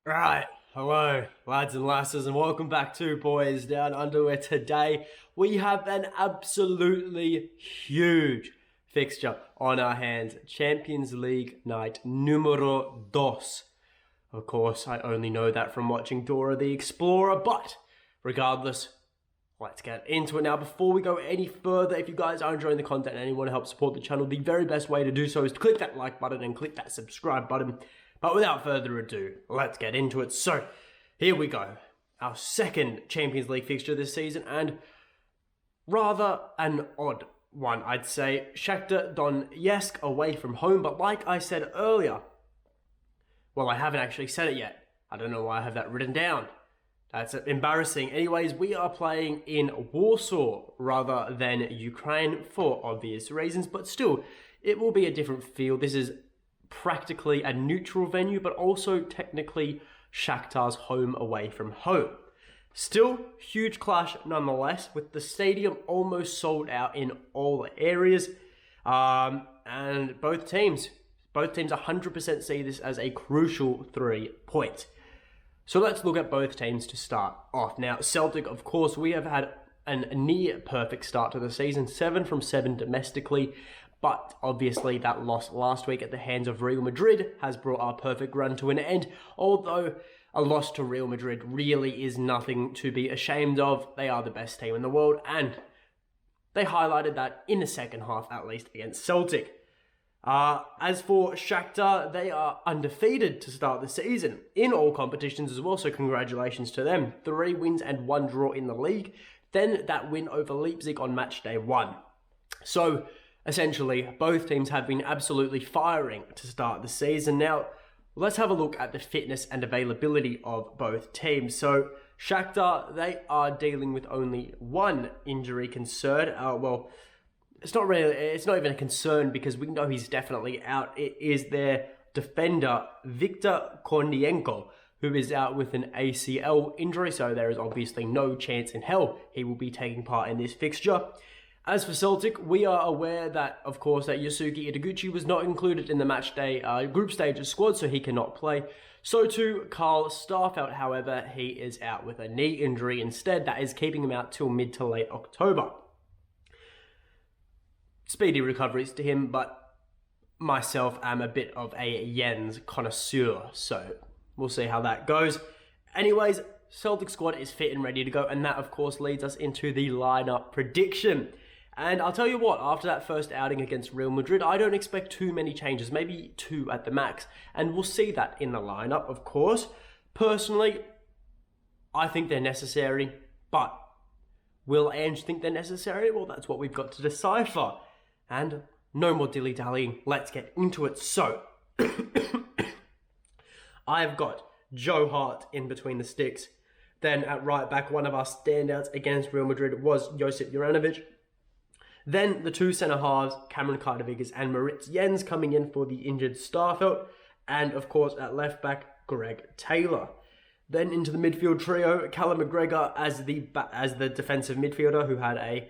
Right, hello lads and lasses, and welcome back to Boys Down Under, where today we have an absolutely huge fixture on our hands. Champions League night numero dos. Of course, I only know that from watching Dora the Explorer, but regardless, let's get into it now. Before we go any further, if you guys are enjoying the content and you want to help support the channel, the very best way to do so is to click that like button and click that subscribe button. But without further ado, let's get into it. So, here we go. Our second Champions League fixture this season, and rather an odd one, I'd say. Shaktar Donetsk away from home, but like I said earlier, well, I haven't actually said it yet. I don't know why I have that written down. That's embarrassing. Anyways, we are playing in Warsaw rather than Ukraine for obvious reasons, but still, it will be a different feel. This is practically a neutral venue, but also technically Shakhtar's home away from home. Still, huge clash nonetheless, with the stadium almost sold out in all areas, and both teams 100% see this as a crucial 3 points. So let's look at both teams to start off. Now, Celtic, of course, we have had a near perfect start to the season, 7 from 7 domestically, but obviously that loss last week at the hands of Real Madrid has brought our perfect run to an end, although a loss to Real Madrid really is nothing to be ashamed of. They are the best team in the world, and they highlighted that in the second half, at least against Celtic. As for Shakhtar, they are undefeated to start the season in all competitions as well, so congratulations to them. 3 wins and 1 draw in the league, then that win over Leipzig on match day 1. So, essentially, both teams have been absolutely firing to start the season. Now, let's have a look at the fitness and availability of both teams. So, Shakhtar, they are dealing with only one injury concern. It's not even a concern because we know he's definitely out. It is their defender, Viktor Kornienko, who is out with an ACL injury, so there is obviously no chance in hell he will be taking part in this fixture. As for Celtic, we are aware that, of course, that Yosuke Itaguchi was not included in the matchday group stage squad, so he cannot play. So too, Carl Starfelt, however, he is out with a knee injury instead. That is keeping him out till mid to late October. Speedy recoveries to him, but myself am a bit of a Jens connoisseur, so we'll see how that goes. Anyways, Celtic squad is fit and ready to go, and that, of course, leads us into the lineup prediction. And I'll tell you what, after that first outing against Real Madrid, I don't expect too many changes, maybe 2 at the max. And we'll see that in the lineup, of course. Personally, I think they're necessary, but will Ange think they're necessary? Well, that's what we've got to decipher. And no more dilly-dallying, let's get into it. So, I've got Joe Hart in between the sticks. Then at right back, one of our standouts against Real Madrid was Josip Juranovic. Then the 2 centre-halves, Cameron Carter-Vickers and Moritz Jens coming in for the injured Starfelt. And, of course, at left-back, Greg Taylor. Then into the midfield trio, Callum McGregor as the defensive midfielder who had a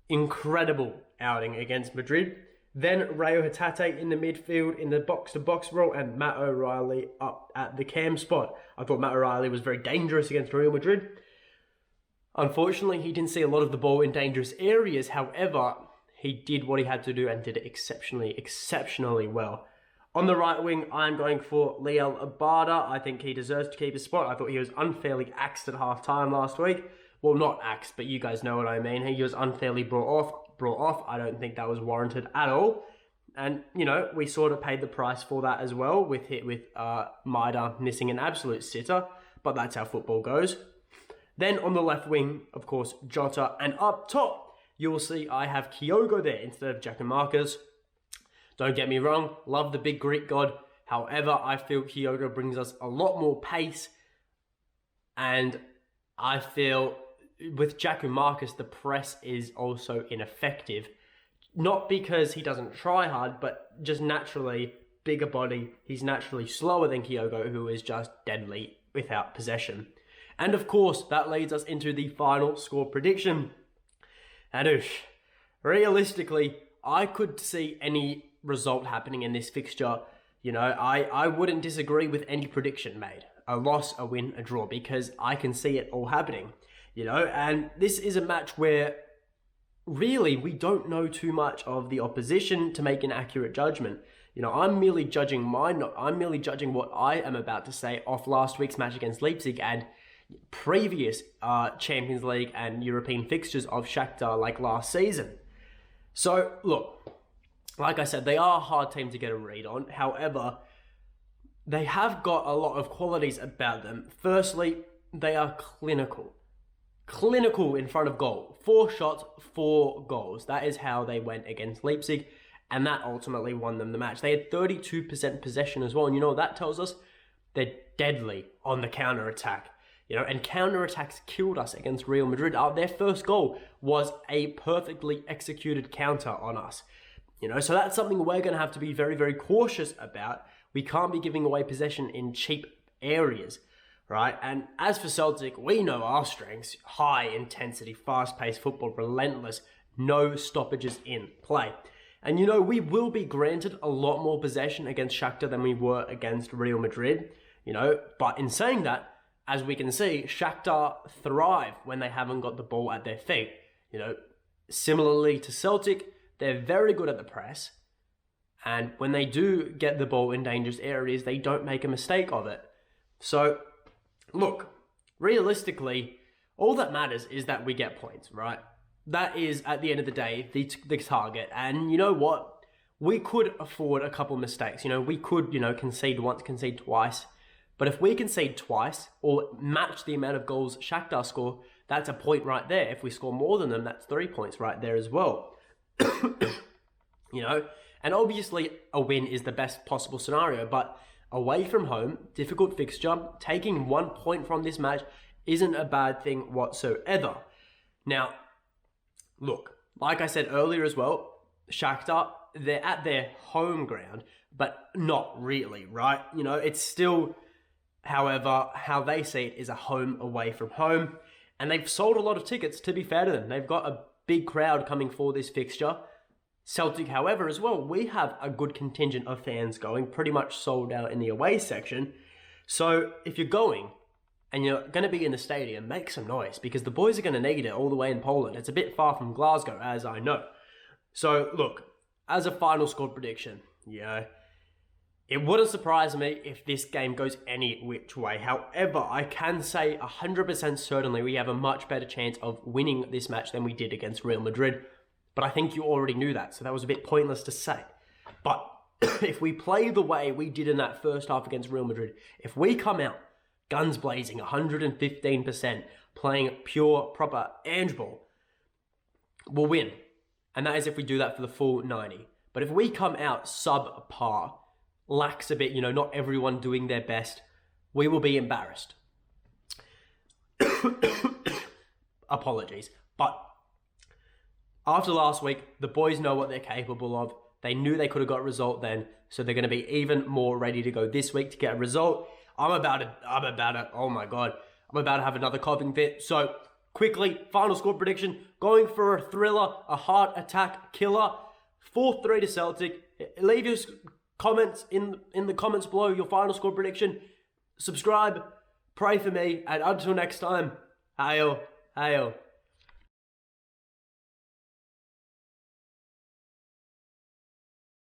incredible outing against Madrid. Then Rayo Hatate in the midfield in the box-to-box role, and Matt O'Reilly up at the cam spot. I thought Matt O'Reilly was very dangerous against Real Madrid. Unfortunately, he didn't see a lot of the ball in dangerous areas. However, he did what he had to do and did it exceptionally well. On the right wing, I'm going for Liel Abada. I think he deserves to keep his spot. I thought he was unfairly axed at half-time last week. Well, not axed, but you guys know what I mean. He was unfairly brought off. I don't think that was warranted at all. And, you know, we sort of paid the price for that as well with Maida missing an absolute sitter. But that's how football goes. Then on the left wing, of course, Jota. And up top, you will see I have Kyogo there instead of Giacomakis. Don't get me wrong, love the big Greek god. However, I feel Kyogo brings us a lot more pace. And I feel with Giacomakis, the press is also ineffective. Not because he doesn't try hard, but just naturally, bigger body. He's naturally slower than Kyogo, who is just deadly without possession. And of course, that leads us into the final score prediction. Anush, realistically, I could see any result happening in this fixture. You know, I wouldn't disagree with any prediction made. a loss, a win, a draw, because I can see it all happening, and this is a match where really we don't know too much of the opposition to make an accurate judgment. I'm merely judging I'm merely judging what I am about to say off last week's match against Leipzig and previous Champions League and European fixtures of Shakhtar like last season. So, look, like I said, they are a hard team to get a read on. However, they have got a lot of qualities about them. Firstly, they are clinical. Clinical in front of goal. 4 shots, 4 goals. That is how they went against Leipzig, and that ultimately won them the match. They had 32% possession as well, and what that tells us? They're deadly on the counter-attack. And counter-attacks killed us against Real Madrid. Their first goal was a perfectly executed counter on us. So that's something we're going to have to be very, very cautious about. We can't be giving away possession in cheap areas, right? And as for Celtic, we know our strengths. High intensity, fast-paced football, relentless, no stoppages in play. And we will be granted a lot more possession against Shakhtar than we were against Real Madrid, But in saying that, as we can see, Shakhtar thrive when they haven't got the ball at their feet. Similarly to Celtic, they're very good at the press. And when they do get the ball in dangerous areas, they don't make a mistake of it. So, look, realistically, all that matters is that we get points, right? That is, at the end of the day, the target. And you know what? We could afford a couple mistakes. We could, concede once, concede twice. But if we concede twice or match the amount of goals Shakhtar score, that's a point right there. If we score more than them, that's 3 points right there as well. And obviously a win is the best possible scenario, but away from home, difficult fixture, taking 1 point from this match isn't a bad thing whatsoever. Now, look, like I said earlier as well, Shakhtar, they're at their home ground, but not really, right? It's still... However, how they see it is a home away from home. And they've sold a lot of tickets, to be fair to them. They've got a big crowd coming for this fixture. Celtic, however, as well, we have a good contingent of fans going, pretty much sold out in the away section. So if you're going and you're going to be in the stadium, make some noise, because the boys are going to need it all the way in Poland. It's a bit far from Glasgow, as I know. So look, as a final score prediction, it wouldn't surprise me if this game goes any which way. However, I can say 100% certainly we have a much better chance of winning this match than we did against Real Madrid. But I think you already knew that, so that was a bit pointless to say. But if we play the way we did in that first half against Real Madrid, if we come out guns blazing, 115%, playing pure, proper handball, we'll win. And that is if we do that for the full 90. But if we come out subpar, lacks a bit, not everyone doing their best, we will be embarrassed. Apologies. But after last week, the boys know what they're capable of. They knew they could have got a result then, so they're going to be even more ready to go this week to get a result. I'm about to, oh my God, I'm about to have another coughing fit. So quickly, final score prediction, going for a thriller, a heart attack killer, 4-3 to Celtic. Leave your comments in the comments below, your final score prediction. Subscribe, pray for me, and until next time, hail, hail.